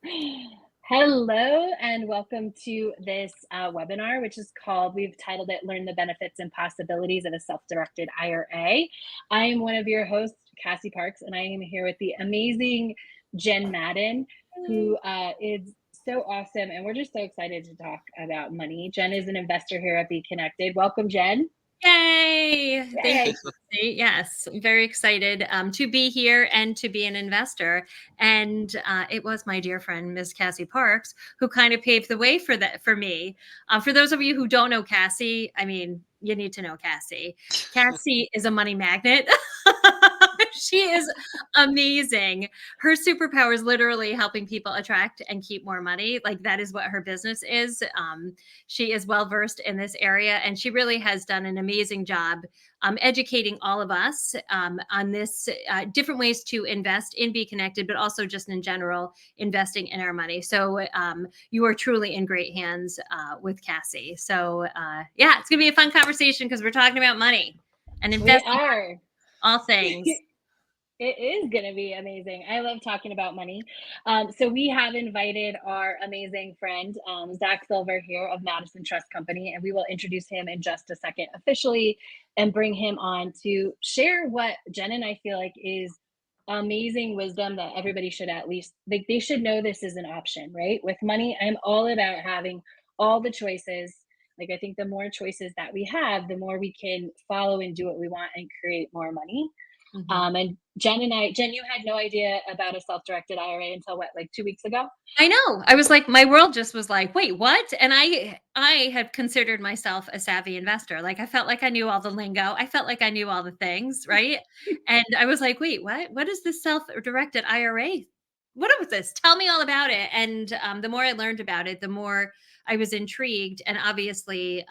Hello and welcome to this webinar, which is called, we've titled it Learn the Benefits and Possibilities of a Self-Directed IRA. I am one of your hosts, Cassie Parks, and I am here with the amazing Jen Madden, who is so awesome. And we're just so excited to talk about money. Jen is an investor here at BeeKonnected. Welcome, Jen. Yay! Thank you, Yay. Cassie. Yes, I'm very excited to be here and to be an investor. And it was my dear friend, Ms. Cassie Parks, who kind of paved the way for that for me. For those of you who don't know Cassie, I mean, you need to know Cassie. Cassie is a money magnet. She is amazing. Her superpower is literally helping people attract and keep more money. Like that is what her business is. She is well versed in this area, and she really has done an amazing job educating all of us on this different ways to invest in BeeKonnected, but also just in general investing in our money. So you are truly in great hands with Cassie. So yeah, it's gonna be a fun conversation because we're talking about money and We investing, are. all things. It is going to be amazing. I love talking about money. So we have invited our amazing friend, Zach Silver here of Madison Trust Company, and we will introduce him in just a second officially and bring him on to share what Jen and I feel like is amazing wisdom that everybody should at least, like, they should know this is an option, right? With money, I'm all about having all the choices. Like, I think the more choices that we have, the more we can follow and do what we want and create more money. Mhm. And Jen, you had no idea about a self-directed IRA until what, like 2 weeks ago? I know. I was like, my world just was like, wait, what? And I had considered myself a savvy investor. Like I felt like I knew all the lingo. I felt like I knew all the things, right? And I was like, wait, what? What is this self-directed IRA? What is this? Tell me all about it. And the more I learned about it, the more I was intrigued, and obviously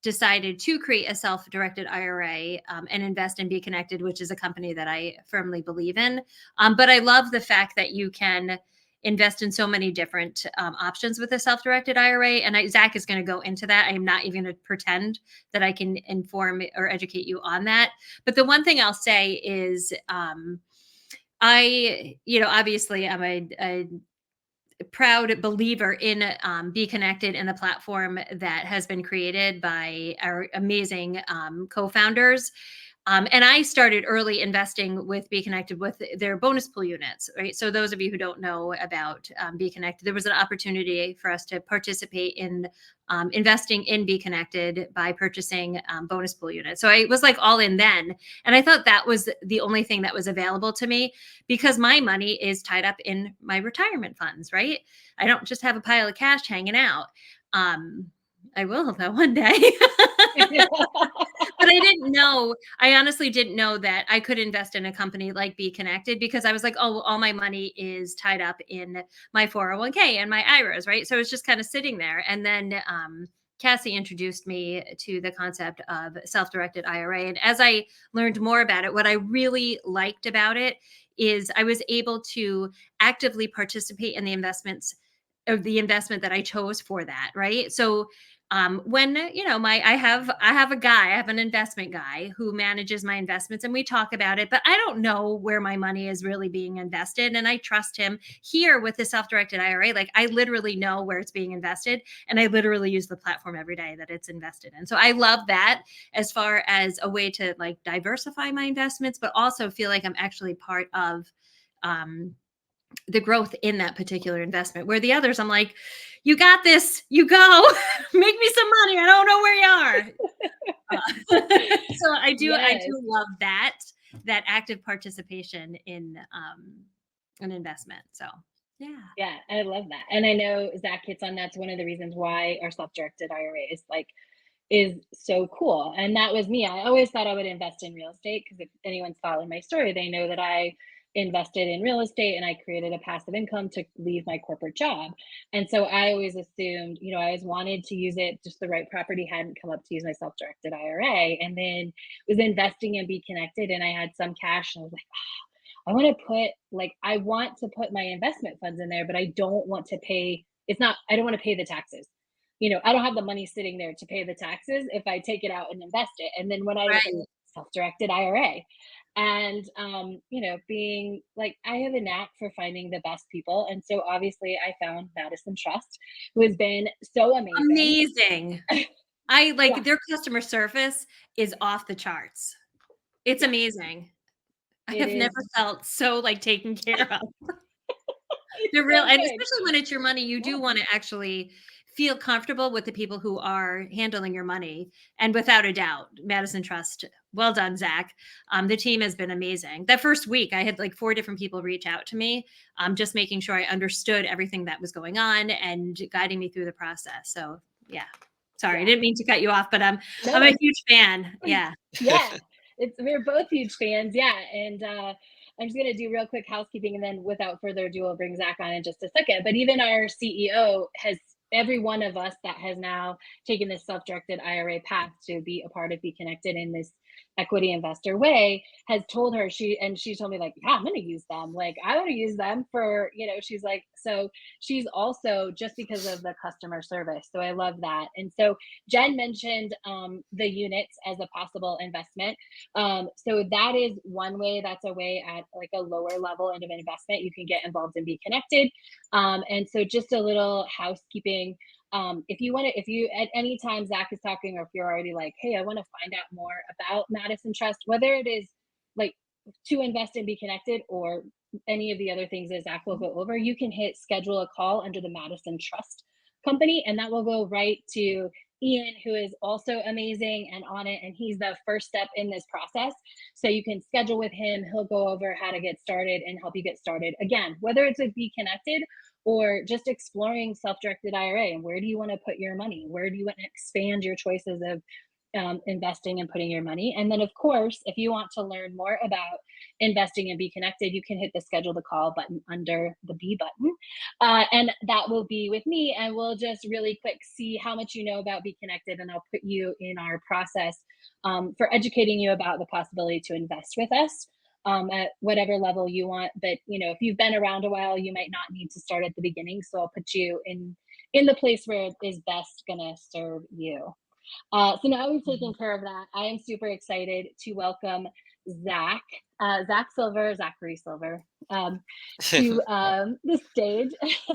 decided to create a self-directed IRA and invest in BeeKonnected, which is a company that I firmly believe in. But I love the fact that you can invest in so many different options with a self-directed IRA. And Zach is going to go into that. I am not even going to pretend that I can inform or educate you on that. But the one thing I'll say is obviously I'm a proud believer in BeeKonnected and the platform that has been created by our amazing co-founders. And I started early investing with BeeKonnected with their bonus pool units, right? So those of you who don't know about BeeKonnected, there was an opportunity for us to participate in investing in BeeKonnected by purchasing bonus pool units. So I was like all in then. And I thought that was the only thing that was available to me because my money is tied up in my retirement funds, right? I don't just have a pile of cash hanging out. I will though one day. But I honestly didn't know that I could invest in a company like BeeKonnected because I was like, oh, all my money is tied up in my 401k and my IRAs, right? So it's just kind of sitting there. And then Cassie introduced me to the concept of self-directed IRA. And as I learned more about it, what I really liked about it is I was able to actively participate in the investments of the investment that I chose for that, right? So when I have a guy, I have an investment guy who manages my investments, and we talk about it, but I don't know where my money is really being invested, and I trust him. Here with the self-directed IRA, like I literally know where it's being invested, and I literally use the platform every day that it's invested in. So I love that as far as a way to like diversify my investments, but also feel like I'm actually part of the growth in that particular investment, where the others I'm like, you got this, you go. Make me some money, I don't know where you are. So I do Yes. love that active participation in an investment. So yeah. Yeah, I love that. And I know Zach hits on that's one of the reasons why our self-directed IRA is so cool. And that was me. I always thought I would invest in real estate because if anyone's followed my story, they know that I invested in real estate and I created a passive income to leave my corporate job. And so I always assumed, I always wanted to use it, just the right property hadn't come up to use my self-directed IRA. And then was investing in BeeKonnected and I had some cash and I was like, I want to put my investment funds in there, but I don't want to pay. I don't want to pay the taxes. I don't have the money sitting there to pay the taxes if I take it out and invest it. And then when I look at Right. self-directed IRA, And being like, I have a knack for finding the best people, and so obviously I found Madison Trust, who has been so amazing. Amazing. I Yeah, like their customer service is off the charts. It's yeah, amazing. I it have is. never felt so, like, taken care of. It's They're real, so and good. especially when it's your money, you Yeah, do wanna actually feel comfortable with the people who are handling your money, and without a doubt, Madison Trust, well done, Zach. The team has been amazing. That first week, I had, like, 4 different people reach out to me, just making sure I understood everything that was going on and guiding me through the process, so, yeah. Sorry, I yeah. didn't mean to cut you off, but, I'm a No, huge fan. Yeah. yeah, we're both huge fans. Yeah, and I'm just gonna do real quick housekeeping, and then without further ado, I'll bring Zach on in just a second. But even our CEO has, every one of us that has now taken this self-directed IRA path to be a part of Be Connected in this equity investor way, has told her, she told me, like, yeah, I'm gonna use them. Like, I want to use them for, she's like, so she's also, just because of the customer service. So I love that. And so Jen mentioned the units as a possible investment. So that is one way. That's a way at like a lower level end of investment you can get involved and be connected. And so just a little housekeeping. If you want to, if you at any time Zach is talking, or if you're already like, hey, I want to find out more about Madison Trust, whether it is like to invest and be connected, or any of the other things that Zach will go over, you can hit schedule a call under the Madison Trust company, and that will go right to Ian, who is also amazing and on it. And he's the first step in this process. So you can schedule with him. He'll go over how to get started and help you get started. Again, whether it's with Be Connected or just exploring self directed IRA, and where do you want to put your money? Where do you want to expand your choices of investing and putting your money? And then, of course, if you want to learn more about investing and Be Connected, you can hit the schedule the call button under the B button. And that will be with me. And we'll just really quick see how much you know about Be Connected. And I'll put you in our process for educating you about the possibility to invest with us. At whatever level you want, but if you've been around a while, you might not need to start at the beginning. So I'll put you in the place where it is best gonna serve you. So now we've taken Mhm. care of that. I am super excited to welcome Zach, Zach Silver, Zachary Silver, to the stage.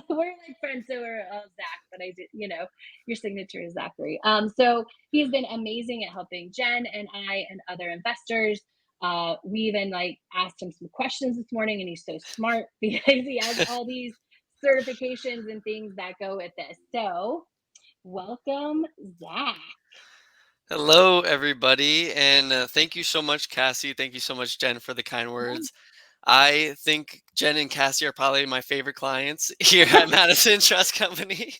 We're like friends, so we're Zach, but I did, your signature is Zachary. So he's been amazing at helping Jen and I and other investors. We even like asked him some questions this morning, and he's so smart because he has all these certifications and things that go with this. So welcome, Zach. Hello, everybody, and thank you so much, Cassie. Thank you so much, Jen, for the kind Yeah. words. I think Jen and Cassie are probably my favorite clients here at Madison Trust Company,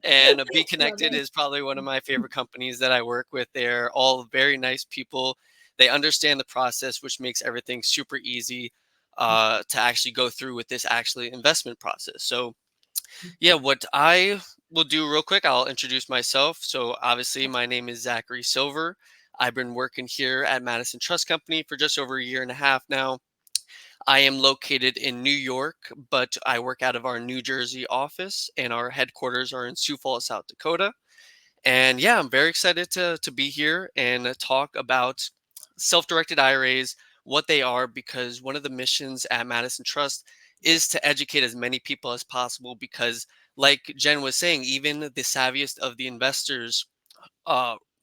and Be Love Connected it. is probably one of my favorite companies that I work with. They're all very nice people. They understand the process, which makes everything super easy to actually go through with this actually investment process. So yeah, what I will do real quick, I'll introduce myself. So, obviously, my name is Zachary Silver. I've been working here at Madison Trust Company for just over a year and a half now. I am located in New York, but I work out of our New Jersey office, and our headquarters are in Sioux Falls, South Dakota. And yeah, I'm very excited to be here and talk about self directed IRAs, what they are, because one of the missions at Madison Trust is to educate as many people as possible. Because, like Jen was saying, even the savviest of the investors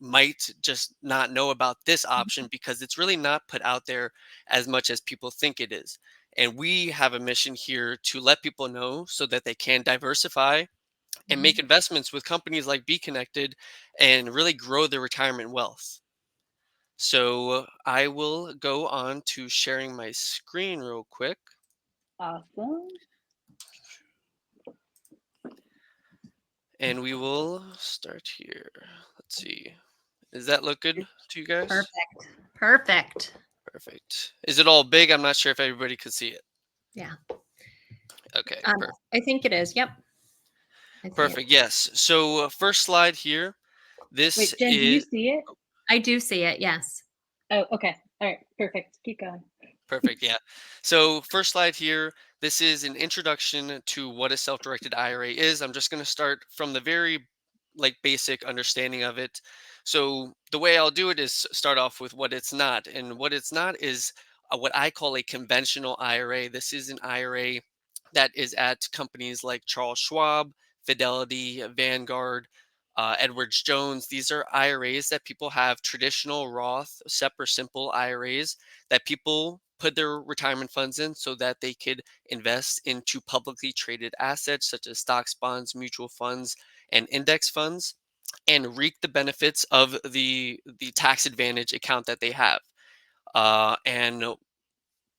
might just not know about this option because it's really not put out there as much as people think it is. And we have a mission here to let people know so that they can diversify and make Mhm. investments with companies like Be Connected and really grow their retirement wealth. So I will go on to sharing my screen real quick, Awesome. and we will start here. Let's see. Does that look good to you guys? Perfect. Perfect. Perfect. Is it all big? I'm not sure if everybody could see it. Yeah. Okay, Um, perfect. I think it is. Yep. I see it. Perfect. Yes. So first slide here. This Wait, Jen, do you is see it? I do see it. Yes. Oh, okay. All right. Perfect. Keep going. perfect. Yeah. So first slide here. This is an introduction to what a self-directed IRA is. I'm just going to start from the very like basic understanding of it. So the way I'll do it is start off with what it's not. And what it's not is what I call a conventional IRA. This is an IRA that is at companies like Charles Schwab, Fidelity, Vanguard, Edwards Jones. These are IRAs that people have, traditional Roth, SEP or simple IRAs that people put their retirement funds in so that they could invest into publicly traded assets such as stocks, bonds, mutual funds, and index funds, and reap the benefits of the tax advantage account that they have. And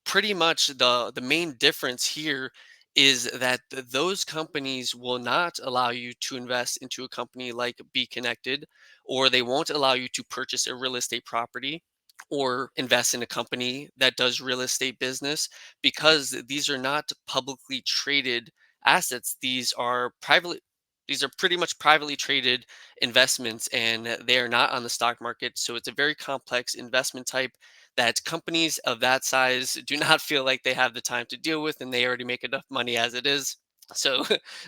pretty much the main difference here is that those companies will not allow you to invest into a company like BeeKonnected, or they won't allow you to purchase a real estate property or invest in a company that does real estate business, because these are not publicly traded assets. These are pretty much privately traded investments, and they are not on the stock market. So it's a very complex investment type that companies of that size do not feel like they have the time to deal with, and they already make enough money as it is. So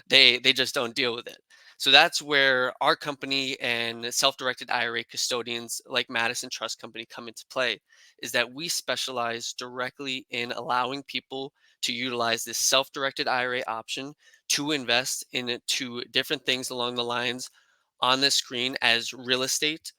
they just don't deal with it. So that's where our company and self-directed IRA custodians like Madison Trust Company come into play, is that we specialize directly in allowing people to utilize this self-directed IRA option to invest into different things along the lines on this screen as real estate,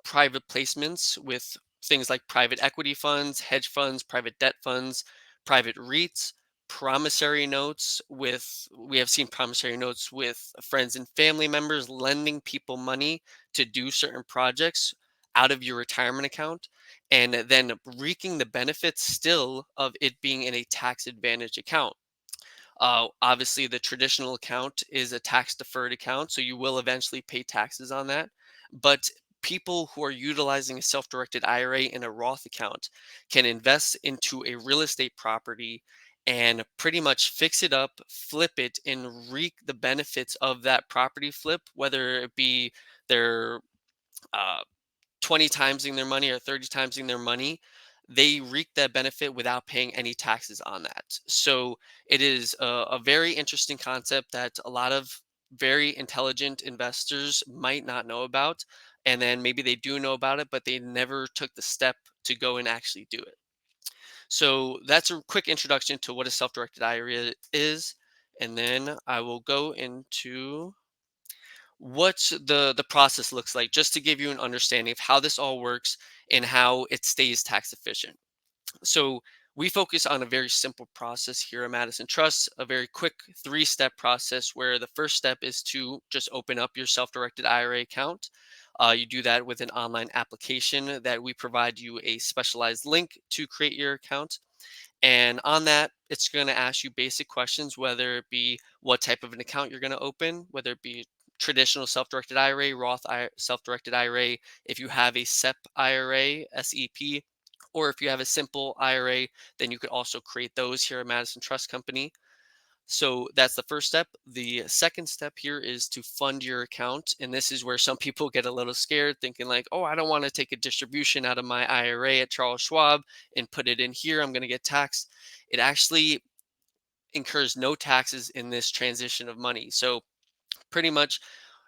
private placements with things like private equity funds, hedge funds, private debt funds, private REITs, promissory notes with we have seen promissory notes with friends and family members lending people money to do certain projects out of your retirement account, and then reaping the benefits still of it being in a tax advantage account. Obviously, the traditional account is a tax deferred account, so you will eventually pay taxes on that. But people who are utilizing a self directed IRA in a Roth account can invest into a real estate property and pretty much fix it up, flip it, and reap the benefits of that property flip, whether it be their uh, 20 timesing their money or 30 timesing their money. They reap that benefit without paying any taxes on that. So it is a very interesting concept that a lot of very intelligent investors might not know about. And then maybe they do know about it, but they never took the step to go and actually do it. So that's a quick introduction to what a self directed IRA is. And then I will go into what the process looks like, just to give you an understanding of how this all works and how it stays tax efficient. So we focus on a very simple process here at Madison Trust, a very quick 3-step process where the first step is to just open up your self-directed IRA account. You do that with an online application that we provide you a specialized link to create your account. And on that, it's going to ask you basic questions, whether it be what type of an account you're going to open, whether it be traditional self-directed IRA, self-directed IRA, if you have a SEP IRA, SEP, or if you have a simple IRA, then you could also create those here at Madison Trust Company. So that's the first step. The second step here is to fund your account. And this is where some people get a little scared, thinking like, oh, I don't want to take a distribution out of my IRA at Charles Schwab and put it in here. I'm going to get taxed. It actually incurs no taxes in this transition of money. So pretty much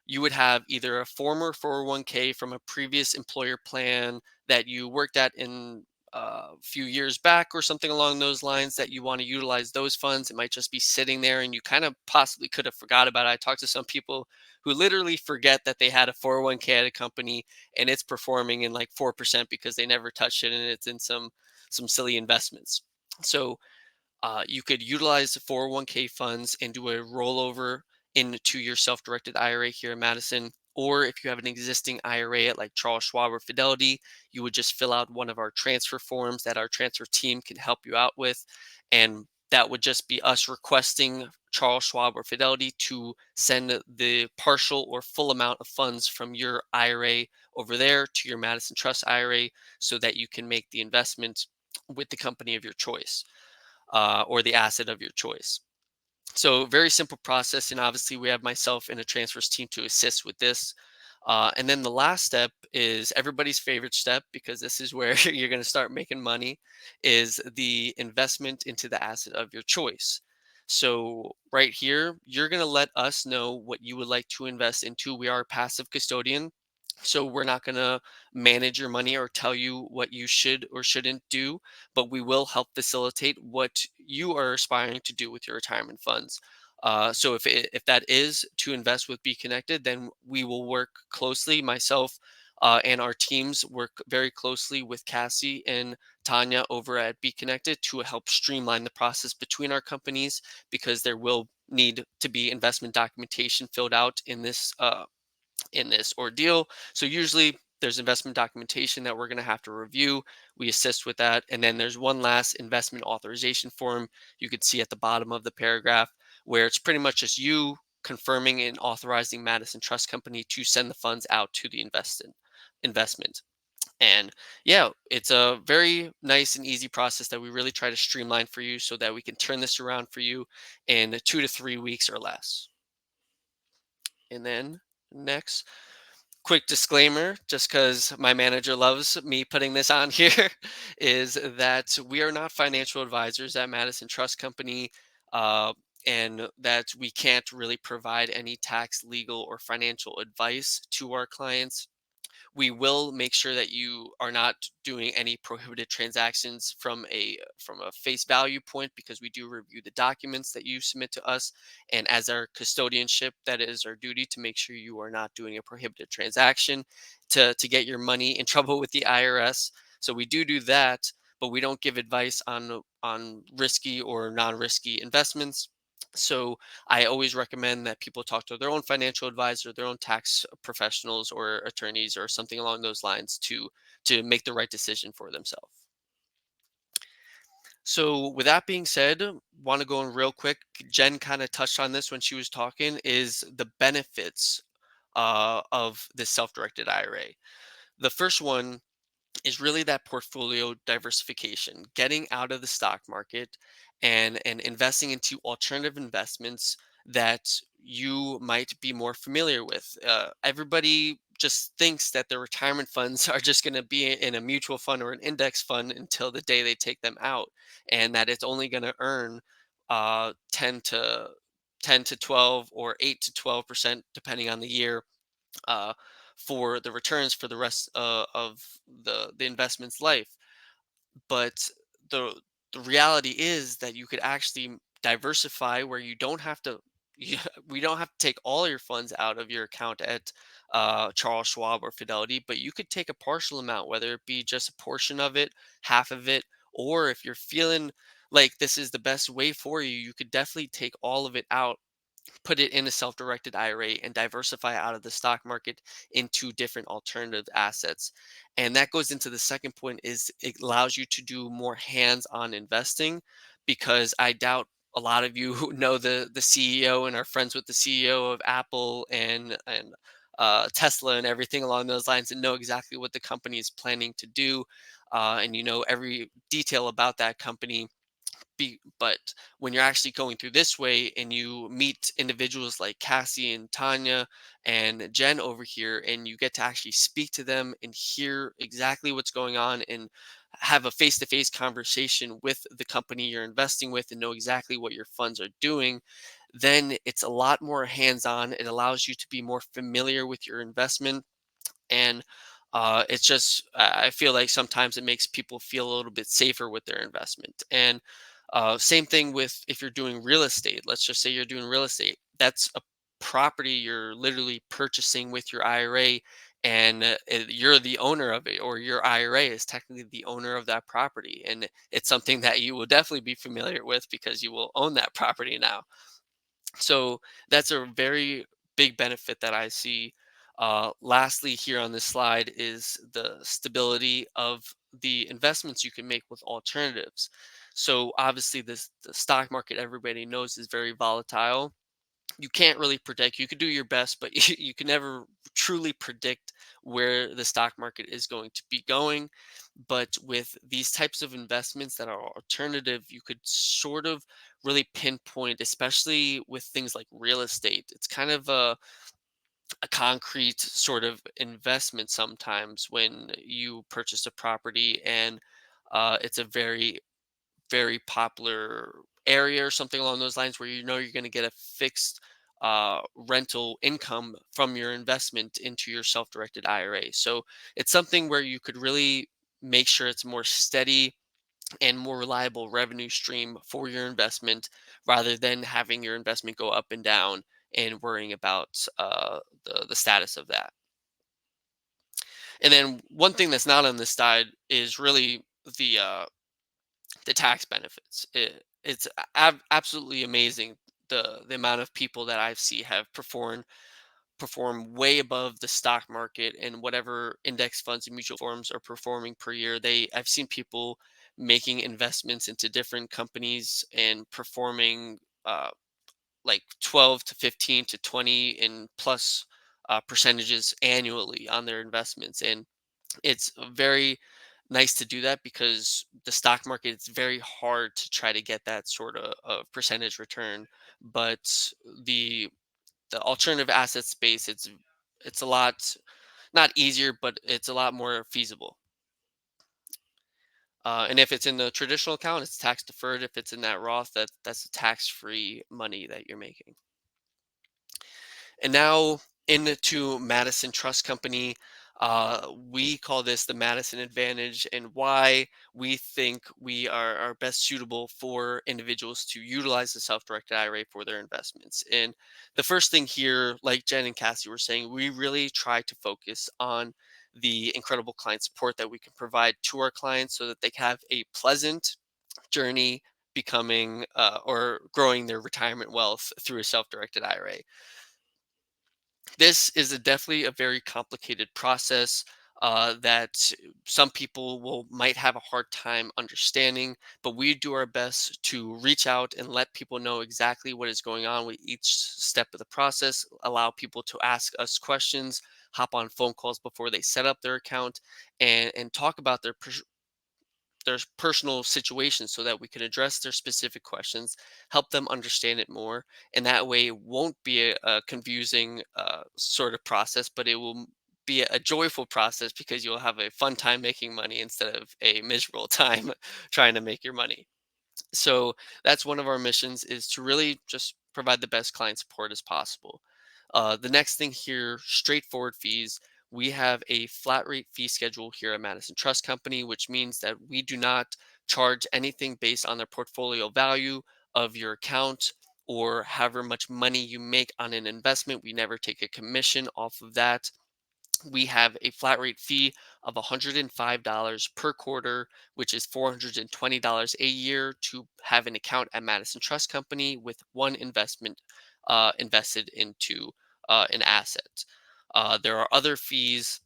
you would have either a former 401k from a previous employer plan that you worked at in a few years back or something along those lines, that you want to utilize those funds. It might just be sitting there and you kind of possibly could have forgot about it. I talked to some people who literally forget that they had a 401k at a company and it's performing in like 4% because they never touched it and it's in some silly investments. So you could utilize the 401k funds and do a rollover into your self-directed IRA here in Madison. Or if you have an existing IRA at like Charles Schwab or Fidelity, you would just fill out one of our transfer forms that our transfer team can help you out with. And that would just be us requesting Charles Schwab or Fidelity to send the partial or full amount of funds from your IRA over there to your Madison Trust IRA so that you can make the investment with the company of your choice, or the asset of your choice. So very simple process. And obviously we have myself and a transfers team to assist with this. And then the last step is everybody's favorite step, because this is where you're going to start making money, is the investment into the asset of your choice. So right here, you're going to let us know what you would like to invest into. We are a passive custodian. So we're not going to manage your money or tell you what you should or shouldn't do, but we will help facilitate what you are aspiring to do with your retirement funds. So if that is to invest with Be Connected, then we will work closely. Myself and our teams work very closely with Cassie and Tanya over at Be Connected to help streamline the process between our companies, because there will need to be investment documentation filled out in this ordeal. So usually there's investment documentation that we're going to have to review. We assist with that. And then there's one last investment authorization form you could see at the bottom of the paragraph, where it's pretty much just you confirming and authorizing Madison Trust Company to send the funds out to the investment. And yeah, it's a very nice and easy process that we really try to streamline for you so that we can turn this around for you in 2 to 3 weeks or less. And then next, quick disclaimer, just because my manager loves me putting this on here, is that we are not financial advisors at Madison Trust Company, uh, and that we can't really provide any tax, legal, or financial advice to our clients. We will make sure that you are not doing any prohibited transactions from a face value point, because we do review the documents that you submit to us, and as our custodianship, that is our duty to make sure you are not doing a prohibited transaction to get your money in trouble with the IRS. So we do that, but we don't give advice on risky or non-risky investments. So I always recommend that people talk to their own financial advisor, their own tax professionals or attorneys or something along those lines to make the right decision for themselves. So with that being said, want to go in real quick. Jen kind of touched on this when she was talking, is the benefits of this self-directed IRA. The first one is really that portfolio diversification, getting out of the stock market and investing into alternative investments that you might be more familiar with. Everybody just thinks that their retirement funds are just going to be in a mutual fund or an index fund until the day they take them out, and that it's only going to earn 10 to 12 or 8 to 12% depending on the year, uh, for the returns for the rest of the investment's life. But the the reality is that you could actually diversify where you don't have to you, we don't have to take all your funds out of your account at Charles Schwab or Fidelity, but you could take a partial amount, whether it be just a portion of it, half of it, or if you're feeling like this is the best way for you, you could definitely take all of it out, put it in a self-directed IRA, and diversify out of the stock market into different alternative assets. And that goes into the second point, is it allows you to do more hands-on investing, because I doubt a lot of you who know the CEO and are friends with the CEO of Apple and Tesla and everything along those lines, and know exactly what the company is planning to do, and you know every detail about that company. But when you're actually going through this way and you meet individuals like Cassie and Tanya and Jen over here, and you get to actually speak to them and hear exactly what's going on and have a face-to-face conversation with the company you're investing with and know exactly what your funds are doing, then it's a lot more hands-on. It allows you to be more familiar with your investment, and it's just I feel like sometimes it makes people feel a little bit safer with their investment. And same thing with if you're doing real estate. Let's just say you're doing real estate. That's a property you're literally purchasing with your IRA, and you're the owner of it, or your IRA is technically the owner of that property, and it's something that you will definitely be familiar with because you will own that property now. So that's a very big benefit that I see. Lastly, here on this slide is the stability of the investments you can make with alternatives. So obviously, the stock market, everybody knows, is very volatile. You can't really predict. You could do your best, but you can never truly predict where the stock market is going to be going. But with these types of investments that are alternative, you could sort of really pinpoint, especially with things like real estate. It's kind of a concrete sort of investment sometimes when you purchase a property, and it's a very, very popular area or something along those lines where you know you're going to get a fixed rental income from your investment into your self-directed IRA. So it's something where you could really make sure it's more steady and more reliable revenue stream for your investment rather than having your investment go up and down and worrying about the status of that. And then one thing that's not on this side is really the uh, the tax benefits. It's absolutely amazing the amount of people that I see have perform way above the stock market and whatever index funds and mutual funds are performing per year. I've seen people making investments into different companies and performing uh, like 12 to 15 to 20 and plus percentages annually on their investments. And it's very nice to do that because the stock market, it's very hard to try to get that sort of percentage return. But the the alternative asset space, it's a lot not easier, but it's a lot more feasible. And if it's in the traditional account, it's tax deferred. If it's in that Roth, that's a tax free money that you're making. And now into Madison Trust Company. We call this the Madison Advantage, and why we think we are best suitable for individuals to utilize the self-directed IRA for their investments. And the first thing here, like Jen and Cassie were saying, we really try to focus on the incredible client support that we can provide to our clients so that they can have a pleasant journey becoming or growing their retirement wealth through a self-directed IRA. This is definitely a very complicated process that some people might have a hard time understanding, but we do our best to reach out and let people know exactly what is going on with each step of the process, allow people to ask us questions, hop on phone calls before they set up their account, and talk about their personal situations so that we can address their specific questions, help them understand it more, and that way it won't be a confusing sort of process, but it will be a joyful process because you'll have a fun time making money instead of a miserable time trying to make your money. So that's one of our missions, is to really just provide the best client support as possible. The next thing here, straightforward fees. We have a flat rate fee schedule here at Madison Trust Company, which means that we do not charge anything based on the portfolio value of your account or however much money you make on an investment. We never take a commission off of that. We have a flat rate fee of $105 per quarter, which is $420 a year to have an account at Madison Trust Company with one investment invested into an asset. There are other fees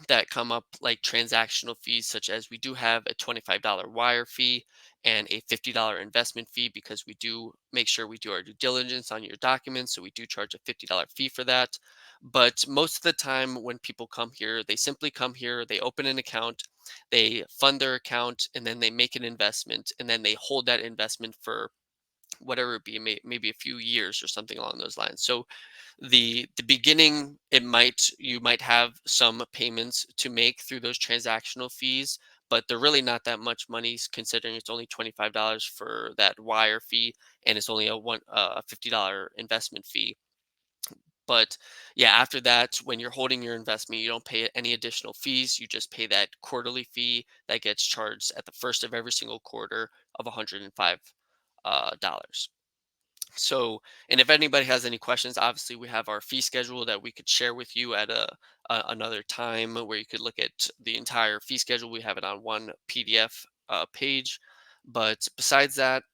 that come up, like transactional fees, such as we do have a $25 wire fee and a $50 investment fee because we do make sure we do our due diligence on your documents. So we do charge a $50 fee for that. But most of the time when people come here, they simply come here, they open an account, they fund their account, and then they make an investment, and then they hold that investment for whatever it be, maybe a few years or something along those lines. So the beginning, you might have some payments to make through those transactional fees, but they're really not that much money considering it's only $25 for that wire fee, and it's only a $50 investment fee. But yeah, after that, when you're holding your investment, you don't pay any additional fees. You just pay that quarterly fee that gets charged at the first of every single quarter of $105. So, and if anybody has any questions, obviously we have our fee schedule that we could share with you at another time where you could look at the entire fee schedule. We have it on one PDF page. But besides that,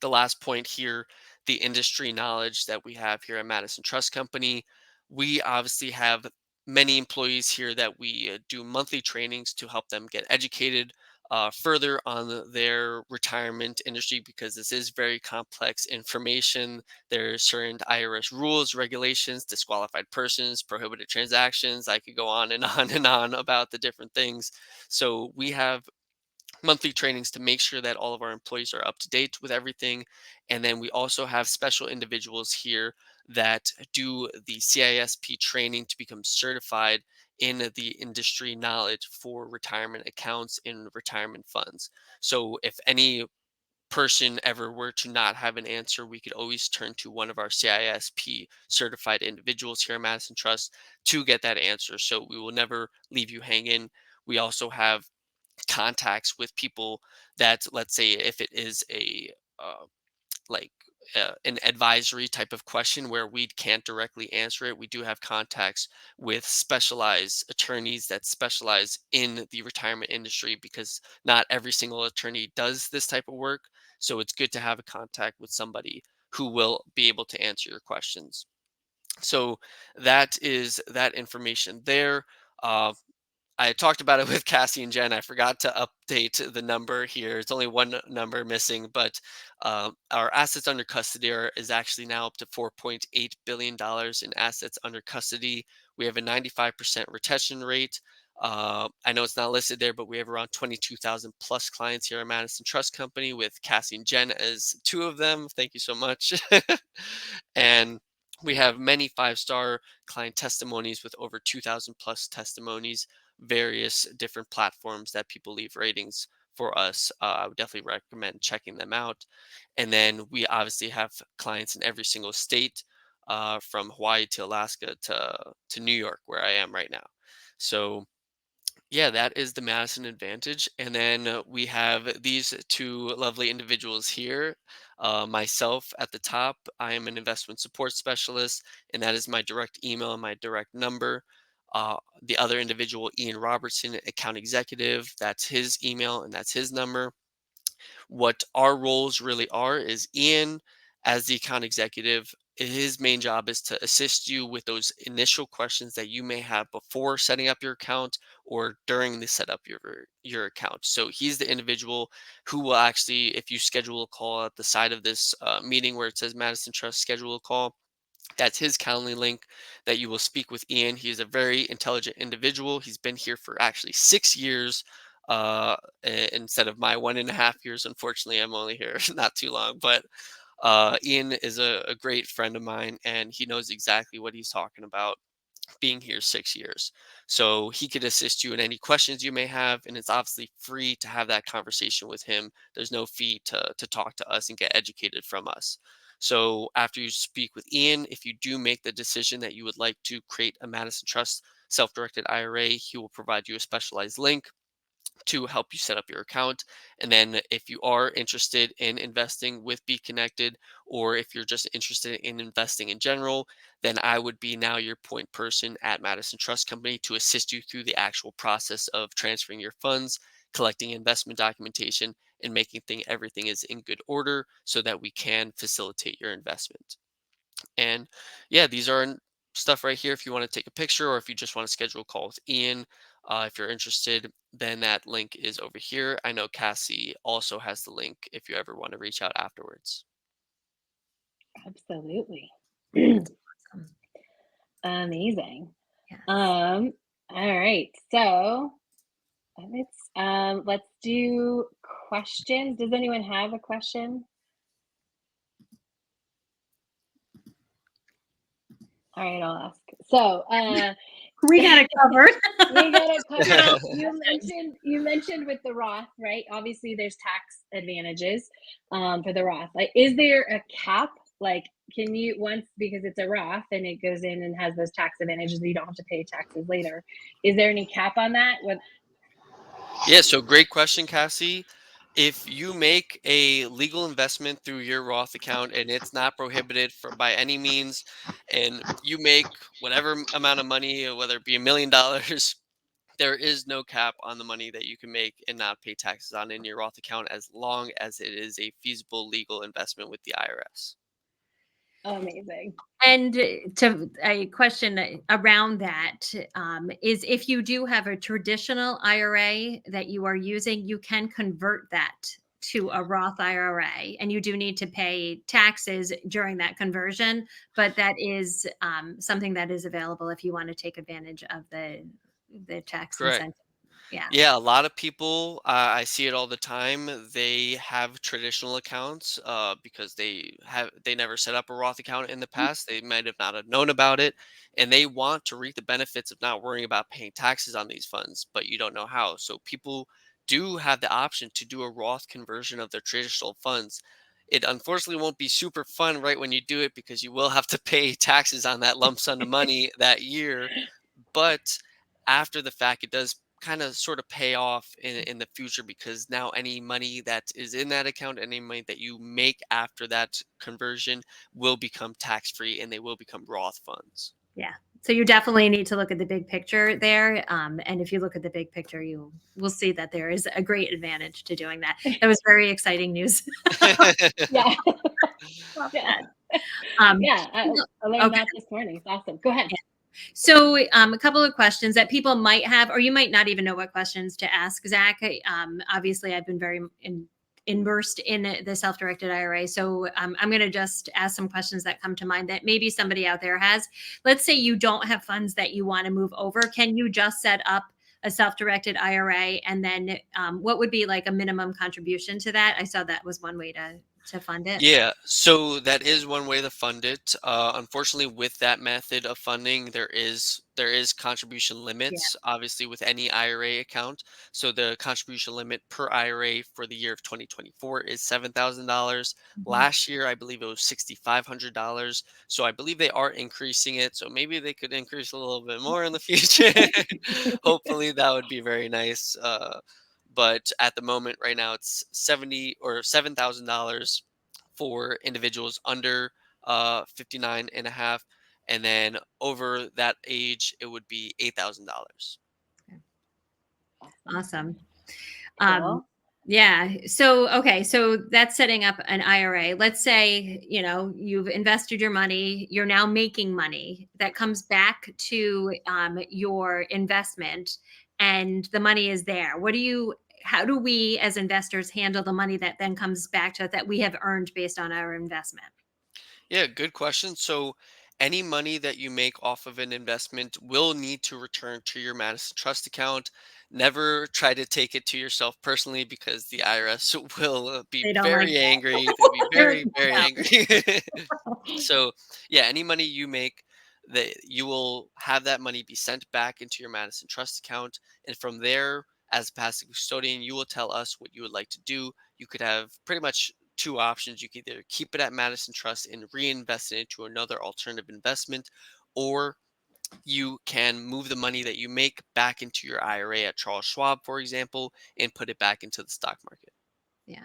the last point here, the industry knowledge that we have here at Madison Trust Company. We obviously have many employees here that we do monthly trainings to help them get educated further on their retirement industry because this is very complex information. There's certain IRS rules, regulations, disqualified persons, prohibited transactions. I could go on and on and on about the different things. So we have monthly trainings to make sure that all of our employees are up to date with everything. And then we also have special individuals here that do the CISP training to become certified in the industry knowledge for retirement accounts and retirement funds. So if any person ever were to not have an answer, we could always turn to one of our CISP certified individuals here at Madison Trust to get that answer. So we will never leave you hanging. We also have contacts with people that, let's say, if it is a like an advisory type of question where we can't directly answer it, we do have contacts with specialized attorneys that specialize in the retirement industry, because not every single attorney does this type of work. So it's good to have a contact with somebody who will be able to answer your questions. So that is that information there. Uh, I talked about it with Cassie and Jen. I forgot to update the number here. It's only one number missing, but our assets under custody is actually now up to $4.8 billion in assets under custody. We have a 95% retention rate. I know it's not listed there, but we have around 22,000 plus clients here at Madison Trust Company, with Cassie and Jen as two of them. Thank you so much. And we have many five-star client testimonies with over 2,000 plus testimonies, various different platforms that people leave ratings for us. I would definitely recommend checking them out. And then we obviously have clients in every single state, from Hawaii to Alaska to New York, where I am right now. So yeah, that is the Madison advantage. And then we have these two lovely individuals here. Myself at the top, I am an investment support specialist, and that is my direct email and my direct number. The other individual, Ian Robertson, account executive, that's his email and that's his number. What our roles really are is Ian, as the account executive, his main job is to assist you with those initial questions that you may have before setting up your account or during the setup your account. So he's the individual who will actually, if you schedule a call at the side of this meeting where it says Madison Trust schedule a call, that's his Calendly link that you will speak with Ian. He is a very intelligent individual. He's been here for actually 6 years, instead of my 1.5 years. Unfortunately, I'm only here not too long, but Ian is a great friend of mine, and he knows exactly what he's talking about, being here 6 years. So he could assist you in any questions you may have, and it's obviously free to have that conversation with him. There's no fee to talk to us and get educated from us. So after you speak with Ian, if you do make the decision that you would like to create a Madison Trust self-directed IRA, he will provide you a specialized link to help you set up your account. And then if you are interested in investing with BeeKonnected, or if you're just interested in investing in general, then I would be now your point person at Madison Trust Company to assist you through the actual process of transferring your funds, collecting investment documentation, and making everything is in good order so that we can facilitate your investment. And yeah, these are stuff right here if you want to take a picture, or if you just want to schedule a call with Ian. If you're interested, then that link is over here. I know Cassie also has the link if you ever want to reach out afterwards. Absolutely. Awesome. Amazing. Yes. All right. So let's do questions. Does anyone have a question? All right, I'll ask. So We got it covered. we got it covered. You mentioned with the Roth, right? Obviously, there's tax advantages for the Roth. Like, is there a cap? Like, can you once, because it's a Roth and it goes in and has those tax advantages, you don't have to pay taxes later. Is there any cap on that? What? Yeah, so great question, Cassie. If you make a legal investment through your Roth account and it's not prohibited by any means, and you make whatever amount of money, whether it be $1 million, there is no cap on the money that you can make and not pay taxes on in your Roth account, as long as it is a feasible legal investment with the IRS. Amazing. And to a question around that is, if you do have a traditional IRA that you are using, you can convert that to a Roth IRA, and you do need to pay taxes during that conversion, but that is something that is available if you want to take advantage of the tax Correct. incentive. Yeah. Yeah, a lot of people, I see it all the time. They have traditional accounts because they never set up a Roth account in the past. They might have not have known about it, and they want to reap the benefits of not worrying about paying taxes on these funds, but you don't know how. So people do have the option to do a Roth conversion of their traditional funds. It unfortunately won't be super fun right when you do it because you will have to pay taxes on that lump sum of money that year. But after the fact, it does kind of sort of pay off in the future, because now any money that is in that account, any money that you make after that conversion will become tax free and they will become Roth funds. Yeah. So you definitely need to look at the big picture there. And if you look at the big picture, you will see that there is a great advantage to doing that. That was very exciting news. Yeah. Love Yeah. that. Um, Yeah. I learned okay. that this morning. It's awesome. Go ahead. So, a couple of questions that people might have, or you might not even know what questions to ask, Zach. Obviously, I've been very immersed in the self-directed IRA. So, I'm going to just ask some questions that come to mind that maybe somebody out there has. Let's say you don't have funds that you want to move over. Can you just set up a self-directed IRA? And then what would be like a minimum contribution to that? I saw that was one way to fund it. Yeah, so that is one way to fund it. Unfortunately, with that method of funding, there is contribution Yeah. limits, obviously, with any IRA account. So the contribution limit per IRA for the year of 2024 is $7,000. Mhm. Last year, I believe it was $6,500. So I believe they are increasing it. So maybe they could increase a little bit more in the future. Hopefully, that would be very nice. But at the moment, right now, it's 70 or $7,000 for individuals under 59 and a half, and then over that age it would be $8,000. Awesome. Awesome. Um, Cool. yeah. So, okay. So that's setting up an IRA. Let's say, you've invested your money, you're now making money that comes back to your investment, and the money is there. How do we as investors handle the money that then comes back to us that we have earned based on our investment? Yeah, good question. So any money that you make off of an investment will need to return to your Madison Trust account. Never try to take it to yourself personally, because the IRS will be They don't like very angry. They'll be that. very, very angry. So, yeah, any money you make, that you will have that money be sent back into your Madison Trust account, and from there, as a passive custodian, you will tell us what you would like to do. You could have pretty much two options. You can either keep it at Madison Trust and reinvest it into another alternative investment, or you can move the money that you make back into your IRA at Charles Schwab, for example, and put it back into the stock market. Yeah.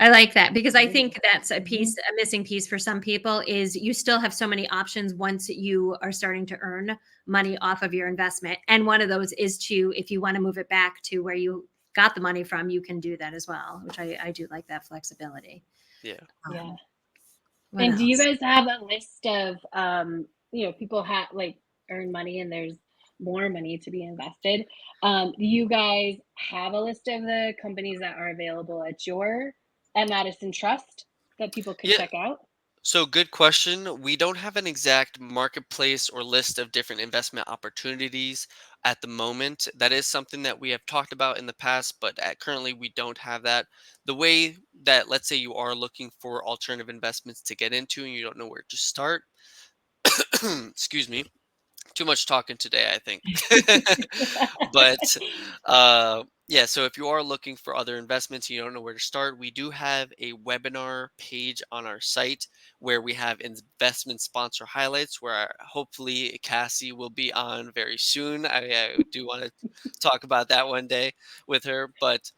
I like that because I Amazing. think that's Mhm. a missing piece for some people is you still have so many options once you are starting to earn money off of your investment. And one of those is to, if you want to move it back to where you got the money from, you can do that as well, which I do like that flexibility. Yeah. Yeah. Um, what And do you else? guys have a list of, people have like earn money and there's more money to be invested? Do you guys have a list of the companies that are available at Madison Trust that people can Yeah. check out? So, good question. We don't have an exact marketplace or list of different investment opportunities at the moment. That is something that we have talked about in the past, but currently we don't have that. The way that, let's say, you are looking for alternative investments to get into and you don't know where to start, excuse me, too much talking today, I think. But yeah, so if you are looking for other investments and you don't know where to start, we do have a webinar page on our site where we have investment sponsor highlights, where hopefully Cassie will be on very soon. I do want to talk about that one day with her. But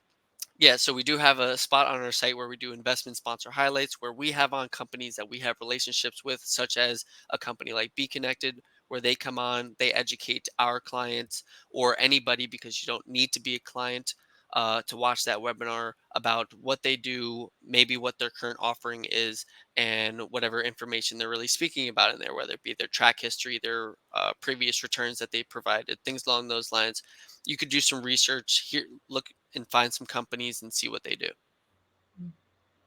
yeah, so we do have a spot on our site where we do investment sponsor highlights, where we have on companies that we have relationships with, such as a company like BeeKonnected, where they come on, they educate our clients or anybody, because you don't need to be a client to watch that webinar, about what they do, maybe what their current offering is, and whatever information they're really speaking about in there, whether it be their track history, their previous returns that they provided, things along those lines. You could do some research here, look and find some companies and see what they do.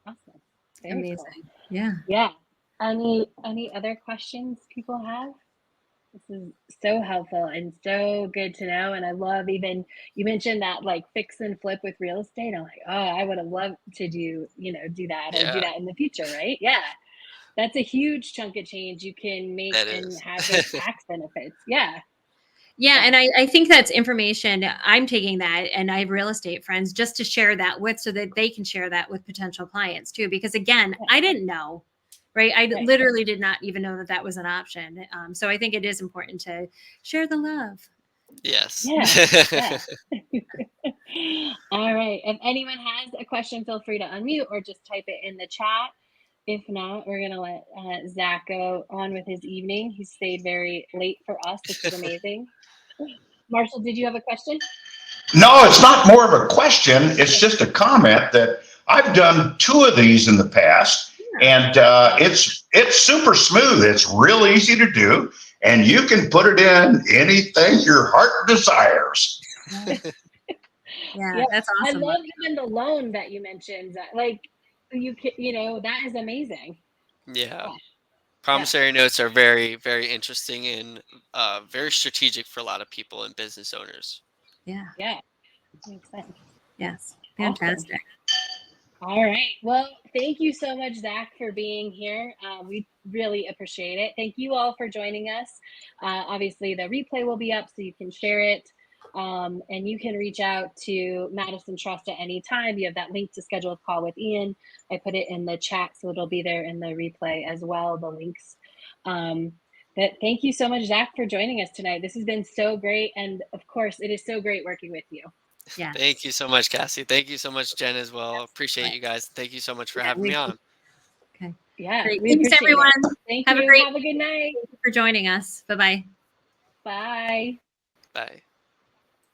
Awesome. Very cool. Amazing. Yeah. Yeah. Any other questions people have? This is so helpful and so good to know. And I love, even you mentioned that like fix and flip with real estate. I'm like, oh, I would have loved to do that or do Yeah, that in the future, right? Yeah. That's a huge chunk of change you can make that and is. have those tax benefits. Yeah. Yeah, and I think that's information. I'm taking that, and I have real estate friends just to share that with, so that they can share that with potential clients too. Because again, I didn't know, right? I Right. literally did not even know that that was an option. So I think it is important to share the love. Yes. Yeah. All right. If anyone has a question, feel free to unmute or just type it in the chat. If not, we're going to let Zach go on with his evening. He stayed very late for us, which is amazing. Marshall, did you have a question? No, it's not more of a question. It's just a comment that I've done 2 of these in the past, and it's super smooth. It's real easy to do, and you can put it in anything your heart desires. Yeah, that's I awesome. love even the loan that you mentioned. Like you can, that is amazing. Yeah. Yeah. Promissory notes are very, very interesting and very strategic for a lot of people and business owners. Yeah. Yeah. Makes sense. Yes. Awesome. Fantastic. All right. Well, thank you so much, Zach, for being here. We really appreciate it. Thank you all for joining us. Obviously, the replay will be up so you can share it. And you can reach out to Madison Trust at any time. You have that link to schedule a call with Ian. I put it in the chat, so it'll be there in the replay as well, the links. But thank you so much, Zach, for joining us tonight. This has been so great. And of course, it is so great working with you. Yeah. Thank you so much, Cassie. Thank you so much, Jen, as well. Appreciate you guys. Thank you so much for having me on. Okay. Yeah. Great. We Thanks, appreciate everyone. it. Thank Have you. a great Have a good night. Thank you for joining us. Bye-bye. Bye. Bye.